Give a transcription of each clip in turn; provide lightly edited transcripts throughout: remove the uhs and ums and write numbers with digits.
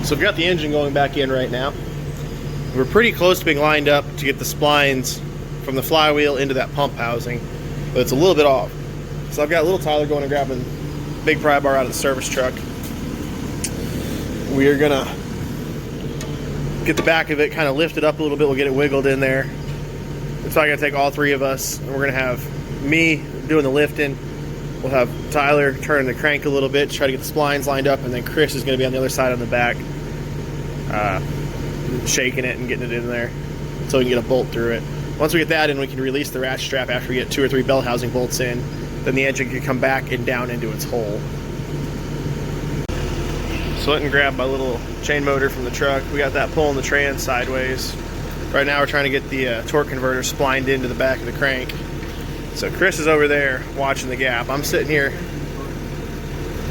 So we've got the engine going back in right now. We're pretty close to being lined up to get the splines from the flywheel into that pump housing, but it's a little bit off. So I've got little Tyler going and grabbing big pry bar out of the service truck. We are gonna get the back of it kind of lifted up a little bit. We'll get it wiggled in there. It's probably gonna take all three of us, and we're gonna have me doing the lifting. We'll have Tyler turning the crank a little bit to try to get the splines lined up, and then Chris is gonna be on the other side on the back, shaking it and getting it in there so we can get a bolt through it. Once we get that in, we can release the ratchet strap after we get 2 or 3 bell housing bolts in. Then the engine can come back and down into its hole. So I went and grabbed my little chain motor from the truck. We got that pulling the trans sideways. Right now we're trying to get the torque converter splined into the back of the crank. So Chris is over there watching the gap. I'm sitting here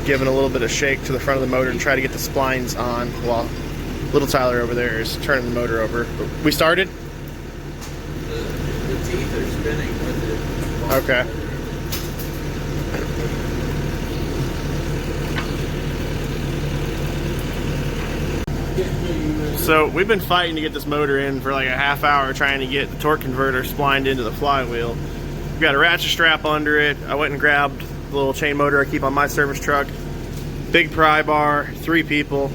giving a little bit of shake to the front of the motor to try to get the splines on while little Tyler over there is turning the motor over. We started? The teeth are spinning with it. Okay. So we've been fighting to get this motor in for like a half hour, trying to get the torque converter splined into the flywheel. We've got a ratchet strap under it. I went and grabbed the little chain motor I keep on my service truck. Big pry bar, 3 people.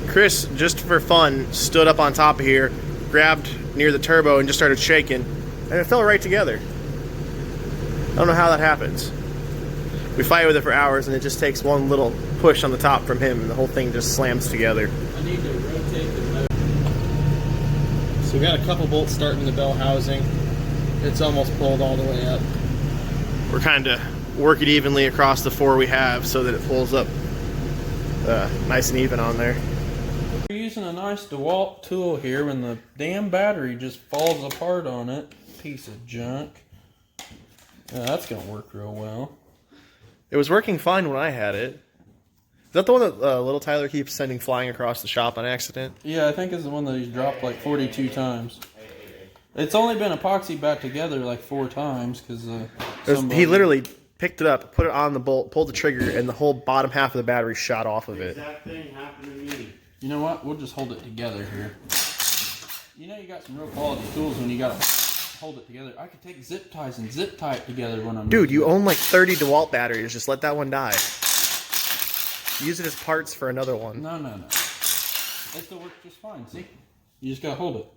Chris, just for fun, stood up on top of here, grabbed near the turbo and just started shaking, and it fell right together. I don't know how that happens. We fight with it for hours, and it just takes one little push on the top from him, and the whole thing just slams together. I need to rotate the motor. So we got a couple bolts starting the bell housing. It's almost pulled all the way up. We're kind of working evenly across the 4 we have so that it pulls up nice and even on there. We're using a nice DeWalt tool here when the damn battery just falls apart on it. Piece of junk. Yeah, that's gonna work real well. It was working fine when I had it. Is that the one that little Tyler keeps sending flying across the shop on accident? Yeah, I think it's the one that he's dropped like 42 times. It's only been epoxy back together like 4 times because he literally picked it up, put it on the bolt, pulled the trigger, and the whole bottom half of the battery shot off of it. That thing happened to me. You know what? We'll just hold it together here. You know you got some real quality tools when you gotta hold it together. I could take zip ties and zip tie it together when I'm... Dude, you own like 30 DeWalt batteries. Just let that one die. Use it as parts for another one. No. It still works just fine, see? You just gotta hold it.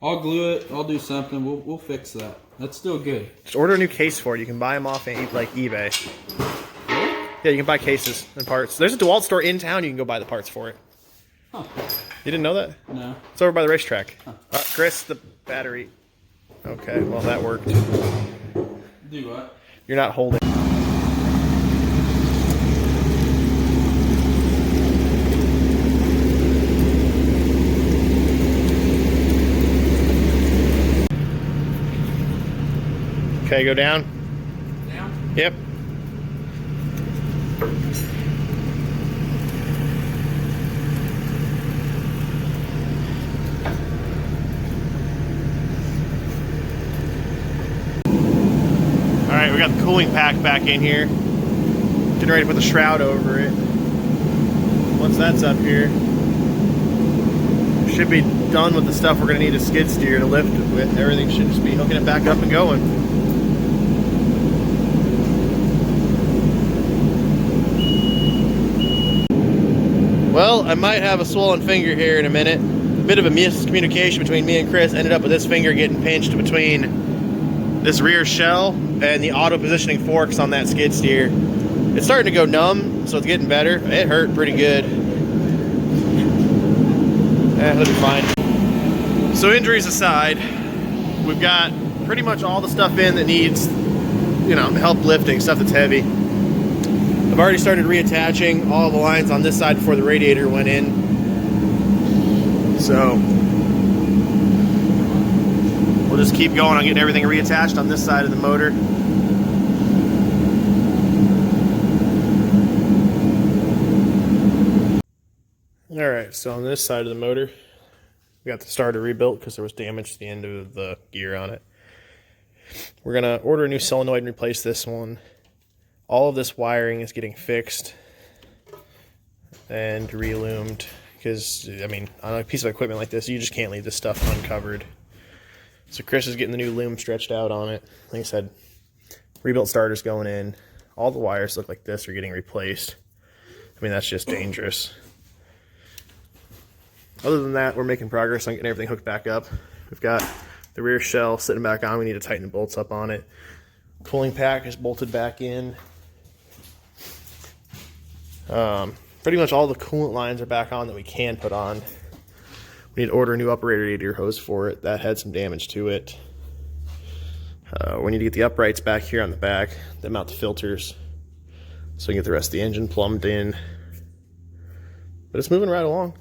I'll glue it. I'll do something. We'll fix that. That's still good. Just order a new case for it. You can buy them off like eBay. Really? Yeah, you can buy cases and parts. There's a DeWalt store in town. You can go buy the parts for it. Huh. You didn't know that? No. It's over by the racetrack. Huh. Chris, the battery. Okay, well that worked. Do what? You're not holding. Okay, go down. Down? Yep. Alright, we got the cooling pack back in here. Getting ready to put the shroud over it. Once that's up here, should be done with the stuff we're going to need a skid steer to lift it with. Everything should just be hooking it back up and going. Well, I might have a swollen finger here in a minute. A bit of a miscommunication between me and Chris ended up with this finger getting pinched between this rear shell and the auto positioning forks on that skid steer. It's starting to go numb, so it's getting better. It hurt pretty good. It'll be fine. So injuries aside, we've got pretty much all the stuff in that needs, help lifting, stuff that's heavy. I've already started reattaching all the lines on this side before the radiator went in. So we'll just keep going on getting everything reattached on this side of the motor. Alright, so on this side of the motor, we got the starter rebuilt because there was damage to the end of the gear on it. We're going to order a new solenoid and replace this one. All of this wiring is getting fixed and reloomed. because, I mean, on a piece of equipment like this, you just can't leave this stuff uncovered. So Chris is getting the new loom stretched out on it. Like I said, rebuilt starters going in. All the wires look like this are getting replaced. I mean, that's just dangerous. Other than that, we're making progress on getting everything hooked back up. We've got the rear shell sitting back on. We need to tighten the bolts up on it. Cooling pack is bolted back in. Pretty much all the coolant lines are back on that we can put on. We need to order a new upper radiator hose for it. That had some damage to it. We need to get the uprights back here on the back that mount the filters so we can get the rest of the engine plumbed in. But it's moving right along.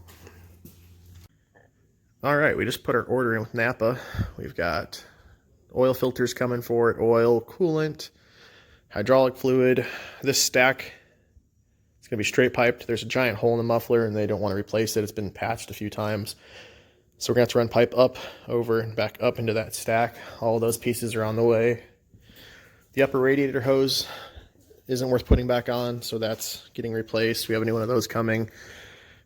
Alright, we just put our order in with Napa. We've got oil filters coming for it, oil, coolant, hydraulic fluid. This stack, it's going to be straight piped. There's a giant hole in the muffler and they don't want to replace it. It's been patched a few times. So we're going to have to run pipe up, over, and back up into that stack. All those pieces are on the way. The upper radiator hose isn't worth putting back on, so that's getting replaced. We have a new one of those coming.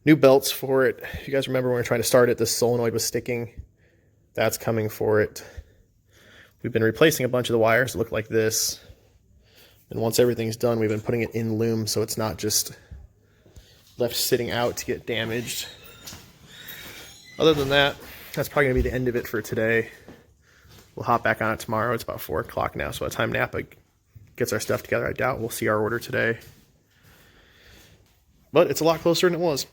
New belts for it. If you guys remember when we were trying to start it, this solenoid was sticking. That's coming for it. We've been replacing a bunch of the wires that look like this. And once everything's done, we've been putting it in loom so it's not just left sitting out to get damaged. Other than that, that's probably going to be the end of it for today. We'll hop back on it tomorrow. It's about 4 o'clock now, so by the time Napa gets our stuff together, I doubt we'll see our order today. But it's a lot closer than it was.